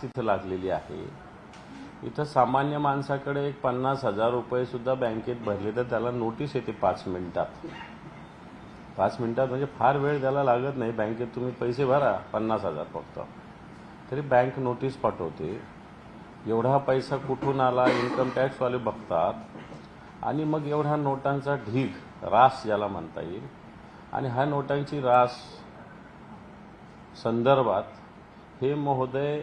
इथं लागलेली आहे। इथं सामान्य माणसाकडे एक 50,000 रुपये सुद्धा बँकेत भरले तर त्याला नोटीस येते 5 मिनिटात। 5 मिनिटात म्हणजे फार वेळ त्याला लागत नाही। बँकेत तुम्ही पैसे भरा 50,000 फक्त, तरी बँक नोटीस पाठवते। एवढा पैसा कुठून आला इन्कम टॅक्सवाले बघतात आणि मग एवढा नोटांचा ढीग, रास ज्याला म्हणता येईल, आणि हा नोटांची रास संदर्भात हे महोदय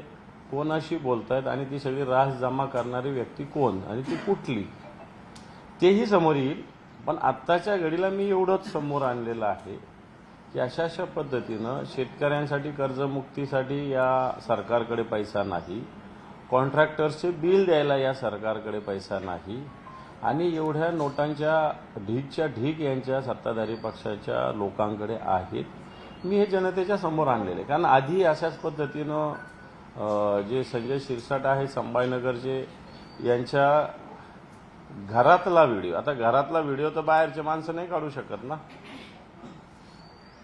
कोणाशी बोलतायत आणि ती सगळी रास जमा करणारी व्यक्ती कोण आणि ती कुठली तेही समोर येईल। पण आत्ताच्या घडीला मी एवढंच समोर आणलेलं आहे की अशा पद्धतीनं शेतकऱ्यांसाठी कर्जमुक्तीसाठी या सरकारकडे पैसा नाही, कॉन्ट्रॅक्टर्सचे बिल द्यायला या सरकारकडे पैसा नाही, आणि एवढ्या नोटांच्या ढीगच्या ढीग यांच्या सत्ताधारी पक्षाच्या लोकांकडे आहेत। मी हे जनतेच्या समोर आणलेले, कारण आधी अशाच पद्धतीनं जे संजय शिरसाट आहे संभाजीनगरचे, यांच्या घरातला व्हिडिओ, आता घरातला व्हिडिओ तर बाहेरचे माणसं नाही काढू शकत ना,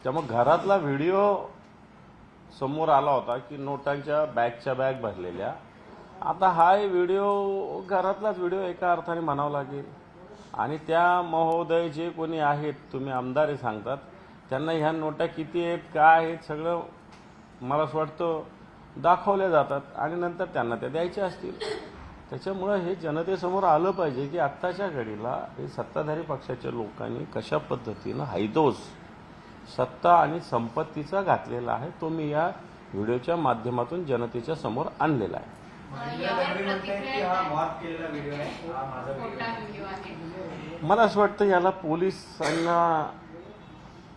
त्यामुळे घरातला व्हिडिओ समोर आला होता की नोटांच्या बॅगच्या बॅग भरलेल्या। आता हा व्हिडिओ घरातलाच व्हिडिओ एका अर्थाने म्हणावं लागेल, आणि त्या महोदय जे कोणी आहेत, तुम्ही आमदार सांगतात, त्यांना ह्या नोटा किती आहेत काय आहेत सगळं मला असं वाटतं दाखवल्या जातात आणि नंतर त्यांना त्या द्यायच्या असतील। त्याच्यामुळं हे जनतेसमोर आलं पाहिजे की आत्ताच्या घडीला हे सत्ताधारी पक्षाच्या लोकांनी कशा पद्धतीनं हैदोस सत्ता आणि संपत्तीचा घातलेला आहे, तो मी या व्हिडिओच्या माध्यमातून जनतेच्या समोर आणलेला आहे। मला असं वाटतं याला पोलिसांना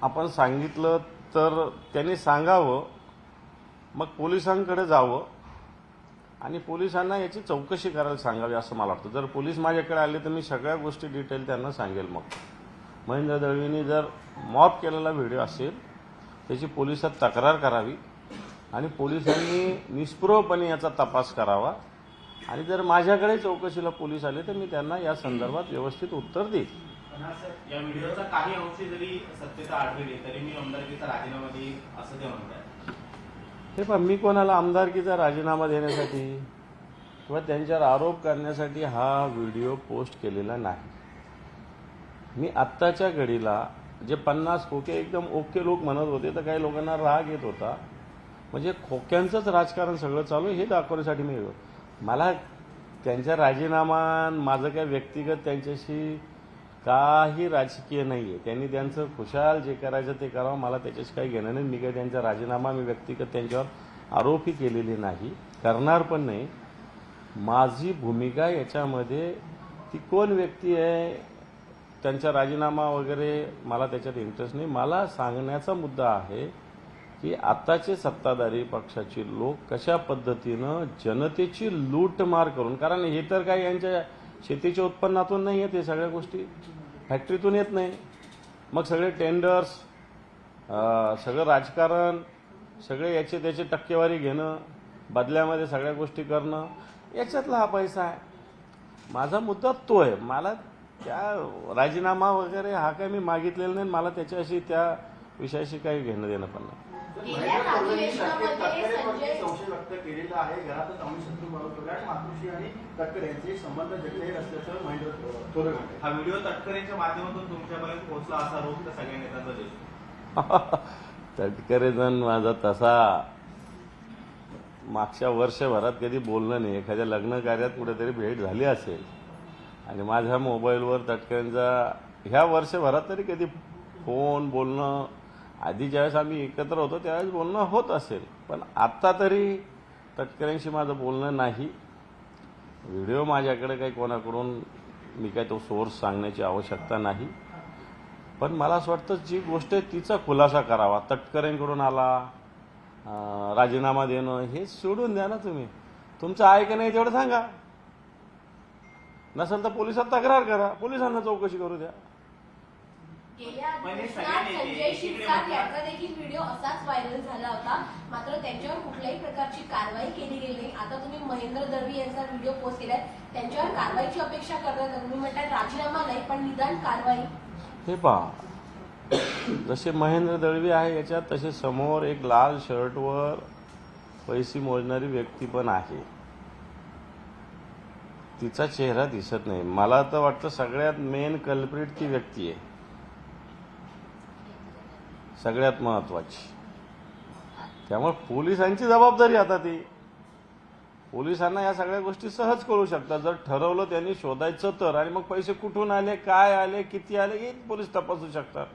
आपण सांगितलं तर त्यांनी सांगावं, मग पोलिसांकडे जावं आणि पोलिसांना याची चौकशी करायला सांगावी असं मला वाटतं। जर पोलीस माझ्याकडे आले तर मी सगळ्या गोष्टी डिटेल त्यांना सांगेल। मग महेंद्र दळवींनी जर मॉब केलेला व्हिडिओ असेल त्याची पोलिसात तक्रार करावी आणि पोलिसांनी निष्प्रभपणे याचा तपास करावा, आणि जर माझ्याकडे चौकशीला पोलीस आले तर मी त्यांना या संदर्भात व्यवस्थित उत्तर देईल। या व्हिडिओचा काही अंशी जरी सत्यता आढळली तरी मी आमदारकीचा राजीनामा देईन असं ते म्हणतात। हे पण मी कोणाला आमदारकीचा राजीनामा देण्यासाठी किंवा त्यांच्यावर आरोप करण्यासाठी हा व्हिडिओ पोस्ट केलेला नाही। मी आत्ताच्या घडीला जे 50 खोके एकदम ओके लोक म्हणत होते तर काही लोकांना राग येत होता, म्हणजे खोक्यांचंच राजकारण सगळं चालू हे दाखवण्यासाठी मी मला त्यांचा राजीनामा, माझं काय व्यक्तिगत त्यांच्याशी काही राजकीय नाही आहे। त्यांनी त्यांचं खुशाल जे करायचं ते करावं, मला त्याच्याशी काही घेणं नाही। मी काही त्यांचा राजीनामा मी व्यक्तिगत त्यांच्यावर आरोपही केलेली नाही, करणार पण नाही। माझी भूमिका याच्यामध्ये ती कोण व्यक्ती आहे त्यांचा राजीनामा वगैरे मला त्याच्यात इंटरेस्ट नाही। मला सांगण्याचा मुद्दा आहे की आत्ताचे सत्ताधारी पक्षाचे लोक कशा पद्धतीनं जनतेची लूटमार करून, कारण हे तर काही यांच्या शेतीच्या उत्पन्नातून नाही येत, हे सगळ्या गोष्टी फॅक्टरीतून येत नाही, मग सगळे टेंडर्स, सगळं राजकारण, सगळे याचे त्याचे टक्केवारी घेणं, बदल्यामध्ये सगळ्या गोष्टी करणं, याच्यातला हा पैसा आहे। माझा मुद्दा तो आहे। मला त्या राजीनामा वगैरे हा काय मी मागितलेला नाही, मला त्याच्याशी त्या विषयाशी काही घेणं देणं पण नाही। संशय व्यक्त केलेला आहे, घरातच आम्ही शत्रू बनवतो आणि मातृश्री आणि तटकरे यांचे संबंध जगलेले असल्याचं महेंद्र थोरवे म्हणते। हा व्हिडिओ तटकरेंच्या माध्यमातून तुमच्यापर्यंत पोहोचला असा आरोप तर सगळ्या नेत्यांचा दिसतो। तटकरे जण माझा तसा मागच्या वर्षभरात कधी बोलणं नाही। एखाद्या लग्न कार्यात कुठेतरी भेट झाली असेल आणि माझ्या मोबाईलवर तटकरेंचा ह्या वर्षभरात तरी कधी फोन बोलणं, आधी ज्यावेळेस आम्ही एकत्र होतो त्यावेळेस बोलणं होत असेल, पण आत्ता तरी तटकरेंशी माझं बोलणं नाही। व्हिडिओ माझ्याकडे काही कोणाकडून मी काय तो सोर्स सांगण्याची आवश्यकता नाही, पण मला असं वाटतं जी गोष्ट आहे तिचा खुलासा करावा। तटकरेंकडून आला राजीनामा देणं हे सोडून द्या ना, तुम्ही तुमचं आहे की नाही तेवढं सांगा, नसेल तर पोलिसात तक्रार करा, पोलिसांना चौकशी करू द्या। गेल्या दिवसात संजय शिरसाट यांचा देखील व्हिडिओ असाच व्हायरल झाला होता, मात्र त्यांच्यावर कुठल्याही प्रकारची कारवाई केली गेली नाही। आता तुम्ही महेंद्र दळवी यांचा व्हिडिओ पोस्ट केलाय, त्यांच्यावर कारवाईची अपेक्षा करताय, तुम्ही म्हणताय राजीनामा नाही पण निदान कारवाई। हे पहा, जसे महेंद्र दळवी आहे याच्यात तसे समोर एक लाल शर्टवर पैसे मोजणारी व्यक्ती पण आहे. तिचा चेहरा दिसत नाही. मला तर वाटतं सगळ्यात मेन कल्प्रिट ती व्यक्ती आहे, सगळ्यात महत्वाची. त्यामुळे पोलिसांची जबाबदारी आता ती. पोलिसांना या सगळ्या गोष्टी सहज कळू शकतात जर ठरवलं त्यांनी शोधायचं तर. आणि मग पैसे कुठून आले, काय आले, किती आले हे पोलीस तपासू शकतात.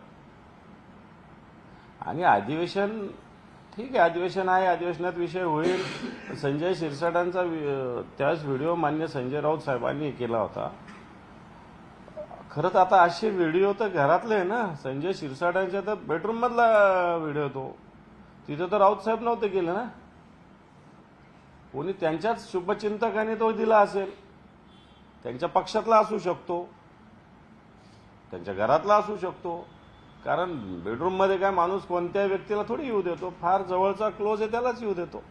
आणि अधिवेशन ठीक आहे, अधिवेशन आहे, अधिवेशनात विषय होईल. संजय शिरसाटांचा त्याच व्हिडिओ मान्य संजय राऊत साहेबांनी केला होता. खरं तर आता असे व्हिडिओ तर घरातले आहे ना, संजय शिरसाटांच्या तर बेडरूम मधला व्हिडिओ तो, तिथं तर राऊत साहेब नव्हते केले ना, कोणी त्यांच्याच शुभचिंतकाने तो दिला असेल. त्यांच्या पक्षातला असू शकतो, त्यांच्या घरातला असू शकतो. कारण बेडरूम मध्ये काय माणूस कोणत्या व्यक्तीला थोडी येऊ देतो, फार जवळचा क्लोज आहे त्यालाच येऊ देतो.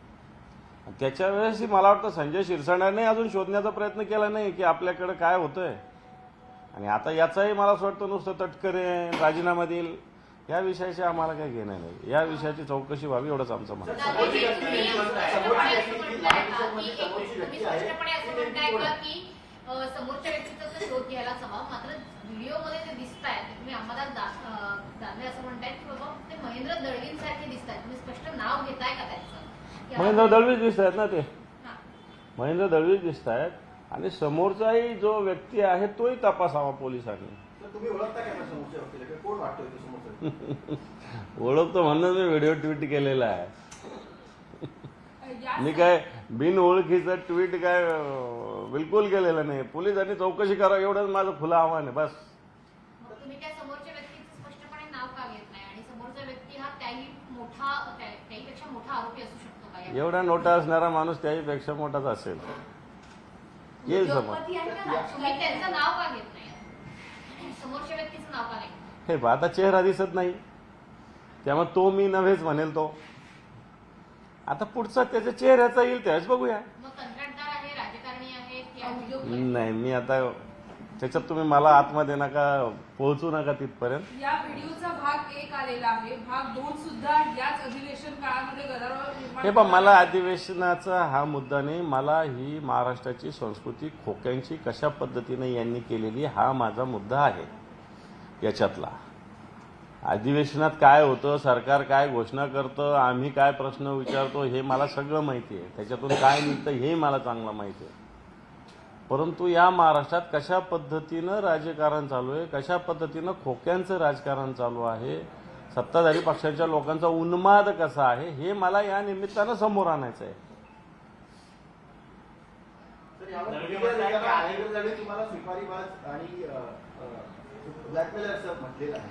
त्याच्या वेळेसही मला वाटतं संजय शिरसाटाने अजून शोधण्याचा प्रयत्न केला नाही की आपल्याकडे काय होतंय. आणि आता याचाही मला असं वाटतं नुसतं तटकरे राजीनामा देईल या विषयाशी आम्हाला काही घेणं नाही. या विषयाची चौकशी व्हावी एवढंच आमचं म्हणणं. दादाजी, तुम्ही स्पष्टपणे असं म्हणताय का की समोरच्या व्यक्तीचा तर शोध घ्यायलाच हवा, मात्र व्हिडिओमध्ये ते दिसतायत, तुम्ही आम्हाला दानवे असं म्हणतायत की बाबा ते महेंद्र दळवींसारखे दिसतायत, तुम्ही स्पष्ट नाव घेताय का त्यांचं? महेंद्र दळवीच दिसत आहेत ना ते, हां. महेंद्र दळवीच दिसत आहेत. आणि समोरचाही जो व्यक्ती आहे तोही तपासावा पोलिसांनी. तर तुम्ही ओळखता का ना समोरच्या व्यक्तीला, की कोण वाटतोय तो समोरचा? ओळखतो म्हणून मी व्हिडिओ ट्विट केलेला आहे. मी काय बिन ओळखीचं ट्विट काय बिलकुल केलेलं नाही. पोलिसांनी चौकशी करा एवढंच माझं खुलं आव्हान आहे बस. मग तुम्ही काय समोरच्या व्यक्तीचं स्पष्टपणे नाव का घेत नाही? आणि समोरचा व्यक्ती हा त्याहीपेक्षा मोठा आरोपी असू शकतो का? एवढा नोटा असणारा माणूस त्याहीपेक्षा मोठाच असेल, येईल समोर. तुम्ही त्यांचं नाव का घेत नाही? समोरच्या व्यक्तीचं नाव का नाही? हे पहा, आता चेहरा दिसत नाही त्यामुळे तो मी नव्हेच म्हणेल. तो आता पुढचा त्याच्या चेहऱ्याचा येईल त्याच बघूया. मग कंत्राटदार आहे, राजकारणी आहे की नाही, मी आता त्याच्यात तुम्ही मला आतमध्ये नका पोहोचू नका तिथपर्यंत. या व्हिडिओचा भाग 1 आलेला आहे, भाग 2 सुद्धा याच अधिवेशन काळामध्ये गदारोळ निर्माण. हे पण मला अधिवेशनाचा हा मुद्दा नाही. मला ही महाराष्ट्राची संस्कृती खोक्यांची कशा पद्धतीने यांनी केलेली हा माझा मुद्दा आहे. याच्यातला अधिवेशनात काय होतं, सरकार काय घोषणा करतं, आम्ही काय प्रश्न विचारतो हे मला सगळं माहिती आहे. त्याच्यातून काय निघतं हे मला चांगलं माहिती आहे. परंतु या महाराष्ट्रात कशा पद्धतीनं राजकारण चालू आहे, कशा पद्धतीनं खोक्यांचं राजकारण चालू आहे, सत्ताधारी पक्षांच्या लोकांचा उन्माद कसा आहे हे मला या निमित्तानं समोर आणायचं आहे. तर यावर तुम्हाला स्वीकारीबाज आणि ब्लॅकमेलर असं म्हटलेलं आहे.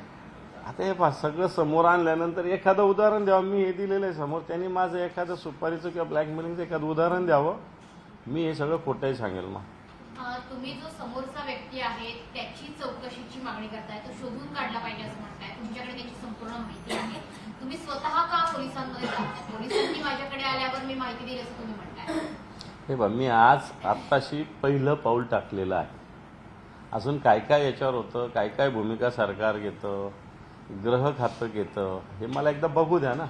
आता हे पहा, सगळं समोर आणल्यानंतर एखादं उदाहरण द्यावं. मी हे दिलेलं आहे समोर, त्यांनी माझं एखादं सुपारीचं किंवा ब्लॅकमेलिंगचं एखादं उदाहरण द्यावं. मी हे सगळं खोटंही सांगेल. मग तुम्ही जो समोरचा व्यक्ती आहे त्याची चौकशीची मागणी करताय, तो शोधून काढला पाहिजे असं म्हणताय. तुमच्याकडे त्याची संपूर्ण माहिती आहे, तुम्ही स्वतः का पोलिसांमध्ये जाताय? पोलिसांनी माझ्याकडे आल्यावर मी माहिती दिली असं तुम्ही म्हणताय. हे बघ, मी आज आत्ताशी पहिलं पाऊल टाकलेलं आहे. अजून काय काय याच्यावर होतं, काय काय भूमिका सरकार घेतं, गृह खातं घेतं, हे मला एकदा बघू द्या ना.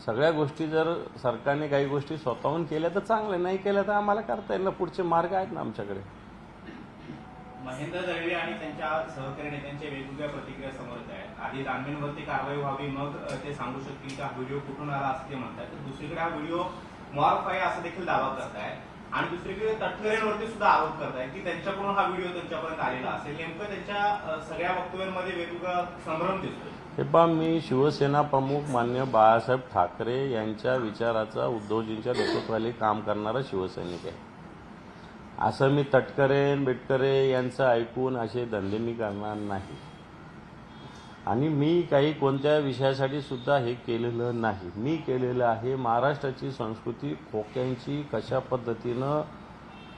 सगळ्या गोष्टी जर सरकारने काही गोष्टी स्वतःहून केल्या तर चांगल्या, नाही केल्या तर आम्हाला करता येईल ना. पुढचे मार्ग आहेत ना आमच्याकडे. महेंद्र दळवी आणि त्यांच्या सहकारी नेत्यांच्या वेगवेगळ्या प्रतिक्रिया समोर येत आहेत. आधी दानवेंवरती कारवाई व्हावी, मग ते सांगू शकतील की हा व्हिडिओ कुठून आला असं ते म्हणतात. तर दुसरीकडे हा व्हिडिओ मॉर्फ आहे असं देखील दावा करताय. आणि दुसरीकडे तटकरेंवरती सुद्धा आरोप करताय की त्यांच्याकडून हा व्हिडिओ त्यांच्यापर्यंत आलेला असेल. नेमकं त्यांच्या सगळ्या वक्तव्यांमध्ये वेगवेगळा संभ्रम दिसतो. हे पहा, मी शिवसेना प्रमुख मान्य बाळासाहेब ठाकरे यांच्या विचाराचा, उद्धवजींच्या नेतृत्वाखाली काम करणारा शिवसैनिक आहे. असं मी तटकरे बिटकरे यांचं ऐकून असे धंदे मी करणार नाही. आणि मी काही कोणत्या विषयासाठी सुद्धा हे केलेलं नाही. मी केलेलं आहे महाराष्ट्राची संस्कृती खोक्यांची कशा पद्धतीनं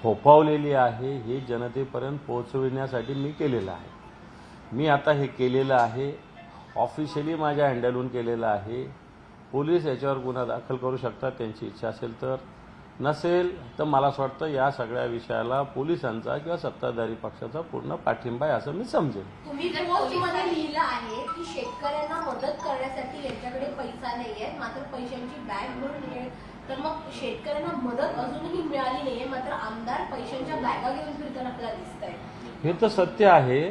फोफावलेली आहे हे जनतेपर्यंत पोहोचविण्यासाठी मी केलेलं आहे. मी आता हे केलेलं आहे, ऑफिशियली माझ्या हँडलहून केलेलं आहे. पोलीस याच्यावर गुन्हा दाखल करू शकतात त्यांची इच्छा असेल तर. नसेल तर मला असं वाटतं या सगळ्या विषयाला पोलिसांचा किंवा सत्ताधारी पक्षाचा पूर्ण पाठिंबा आहे असं मी समजेल. तुम्ही जर पोस्टमध्ये लिहिलं आहे की शेतकऱ्यांना मदत करण्यासाठी यांच्याकडे पैसा नाहीये, मात्र पैशांची बॅग भरून तर मग शेतकऱ्यांना मदत अजूनही मिळाली नाहीये, मात्र आमदार पैशांच्या बॅगा घेऊन फिरताना आपल्याला दिसत आहे. हे तर सत्य आहे.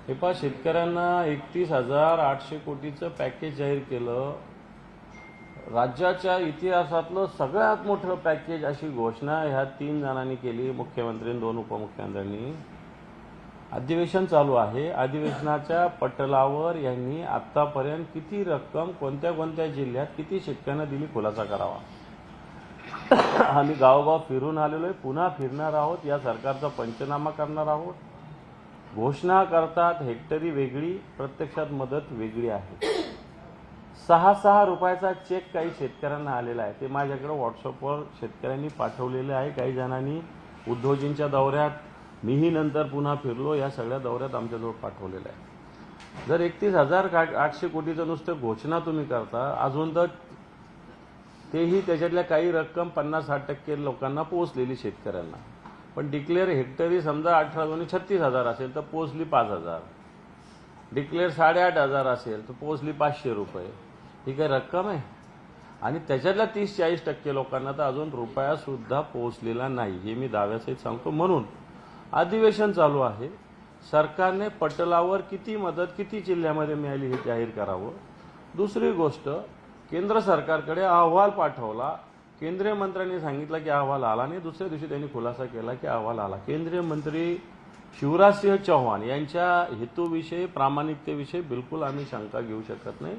हे पहा, शेतकऱ्यांना 31,800 कोटीचं पॅकेज जाहीर केलं. राज्याच्या इतिहासातलं सगळ्यात मोठं पॅकेज अशी घोषणा ह्या 3 जणांनी केली, मुख्यमंत्री 2 उपमुख्यमंत्र्यांनी. अधिवेशन चालू आहे. अधिवेशनाच्या पटलावर यांनी आतापर्यंत किती रक्कम कोणत्या कोणत्या जिल्ह्यात किती शेतकऱ्यांना दिली खुलासा करावा. आम्ही गावोगाव फिरून आलेलो आहे, पुन्हा फिरणार आहोत, या सरकारचा पंचनामा करणार आहोत. घोषणा करतात हेक्टरी वेगळी, प्रत्यक्षात मदत वेगळी आहे. 6 रुपयाचा चेक काही शेतकऱ्यांना आलेला आहे. ते माझ्याकडे व्हॉट्सअपवर शेतकऱ्यांनी पाठवलेले आहे. काही जणांनी उद्धवजींच्या दौऱ्यात, मीही नंतर पुन्हा फिरलो, या सगळ्या दौऱ्यात आमच्याजवळ पाठवलेलं आहे. जर 31,800 कोटीचं नुसतं घोषणा तुम्ही करता, अजून तर तेही त्याच्यातल्या काही रक्कम 50-60% लोकांना पोहोचलेली शेतकऱ्यांना. पण डिक्लेअर हेक्टरी समजा 18-36,000 असेल तर पोहोचली 5,000. डिक्लेअर 8,500 असेल तर पोहोचली 500 रुपये. ही काही रक्कम आहे? आणि त्याच्यातल्या 30-40% लोकांना तर अजून रुपयासुद्धा पोहोचलेला नाही, हे मी दाव्यासहित सांगतो. म्हणून अधिवेशन चालू आहे. सरकारने पटलावर किती मदत किती जिल्ह्यामध्ये मिळाली हे जाहीर करावं. दुसरी गोष्ट, केंद्र सरकारकडे अहवाल पाठवला. केंद्रीय मंत्र्यांनी सांगितलं की अहवाल आला नाही. दुसऱ्या दिवशी त्यांनी खुलासा केला की अहवाल आला. केंद्रीय मंत्री शिवराजसिंह चौहान यांच्या हेतूविषयी, प्रामाणिकतेविषयी बिलकुल आम्ही शंका घेऊ शकत नाही.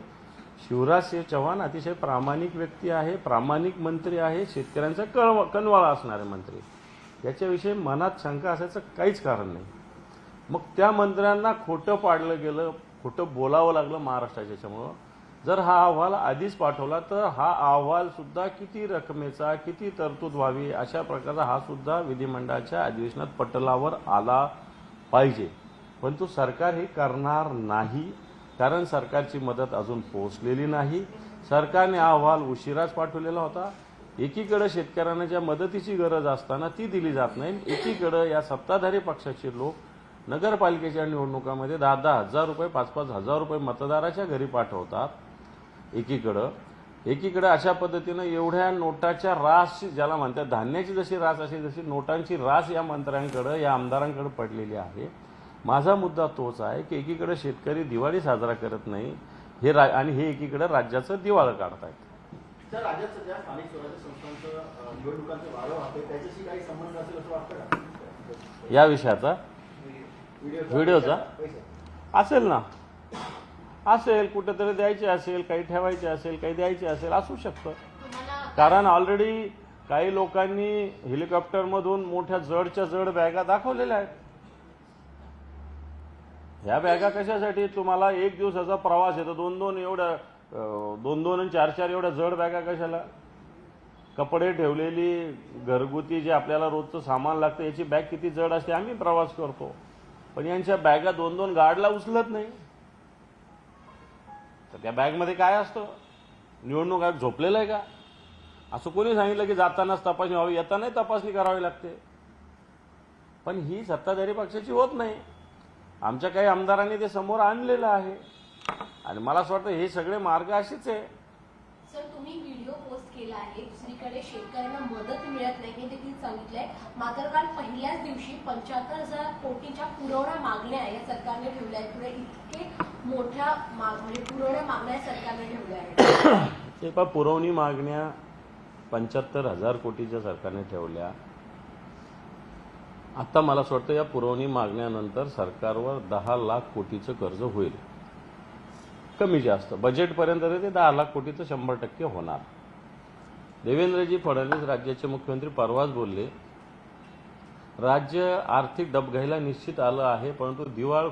शिवराजसिंह चौहान अतिशय प्रामाणिक व्यक्ती आहे, प्रामाणिक मंत्री आहे, शेतकऱ्यांचा कणवाळा असणारे मंत्री. याच्याविषयी मनात शंका असायचं काहीच कारण नाही. मग त्या मंत्र्यांना खोटं पाडलं गेलं, खोटं बोलावं लागलं महाराष्ट्राच्या याच्यामुळं. जर हा अहवाल आधीच पाठवला तर हा अहवाल सुद्धा किती रकमेचा, किती तरतूद व्हावी अशा प्रकारचा हा सुद्धा विधिमंडळाच्या अधिवेशनात पटलावर आला पाहिजे. परंतु सरकार हे करणार नाही, कारण सरकारची मदत अजून पोहोचलेली नाही. सरकारने अहवाल उशिराच पाठवलेला होता. एकीकडे शेतकऱ्यांना ज्या मदतीची गरज असताना ती दिली जात नाही, एकीकडे या सत्ताधारी पक्षाचे लोक नगरपालिकेच्या निवडणुकामध्ये 10-10 हजार रुपये, 5-5 हजार रुपये मतदाराच्या घरी पाठवतात. एकीकडे अशा पद्धतीनं एवढ्या नोटाच्या रास, ज्याला म्हणतात धान्याची जशी रास अशी जशी नोटांची रास या मंत्र्यांकडे, या आमदारांकडे पडलेली आहे. माझा मुद्दा तोच आहे की एकीकडे शेतकरी दिवाळी साजरा करत नाही हे आणि हे एकीकडे राज्याचं दिवाळं काढतायत. तर राज्यात सध्या स्थानिक स्वराज्य संस्थांचं निवडणुकांचं वारं वाहतंय, त्याच्याशी काही संबंध असेल असं वाटतं का? या विषयाचा व्हिडिओचा असेल ना, असेल, कुठेतरी द्यायचे असेल, काही ठेवायचे असेल, काही द्यायचे असेल, असू शकतं. कारण ऑलरेडी काही लोकांनी हेलिकॉप्टरमधून मोठ्या जडच्या जड बॅगा दाखवलेल्या आहेत. ह्या बॅगा कशासाठी? तुम्हाला एक दिवसाचा प्रवास येतो, 2-2 एवढ्या 2-2 आणि 4-4 एवढ्या जड बॅगा कशाला? कपडे ठेवलेली घरगुती जे आपल्याला रोजचं सामान लागतं याची बॅग किती जड असते. आम्ही प्रवास करतो, पण यांच्या बॅगा 2-2 गाडला उचलत नाही. तर त्या बॅगमध्ये काय असतं? निवडणूक आयोग झोपलेलं आहे का? असं कोणी सांगितलं की जातानाच तपासणी व्हावी, येतानाही तपासणी करावी लागते. पण ही सत्ताधारी पक्षाची होत नाही. आमच्या काही आमदारांनी ते समोर आणलेलं आहे आणि मला असं वाटतं हे सगळे मार्ग असेच आहे. सर, तुम्ही व्हिडिओ पोस्ट केला आहे, दुसरीकडे शेतकऱ्यांना मदत मिळत नाही हे देखील सांगितलंय. मात्र काल पहिल्याच दिवशी 75,000 कोटीच्या पुरवण्या मागण्या या सरकारने ठेवल्या आहेत. पुढे इतके मोठ्या म्हणजे पुरवण्या मागण्या सरकारने ठेवल्या आहेत. ते पहा, पुरवणी मागण्या 75,000 कोटीच्या सरकारने ठेवल्या. आता मला असं वाटतं या पुरवणी मागण्यानंतर सरकारवर 10 लाख कोटीचं कर्ज होईल, कमी जास्त. बजेटपर्यंत ते 10 लाख कोटीचं 100% होणार. देवेंद्रजी फडणवीस राज्याचे मुख्यमंत्री परवाच बोलले, राज्य आर्थिक डबघाईला निश्चित आलं आहे, परंतु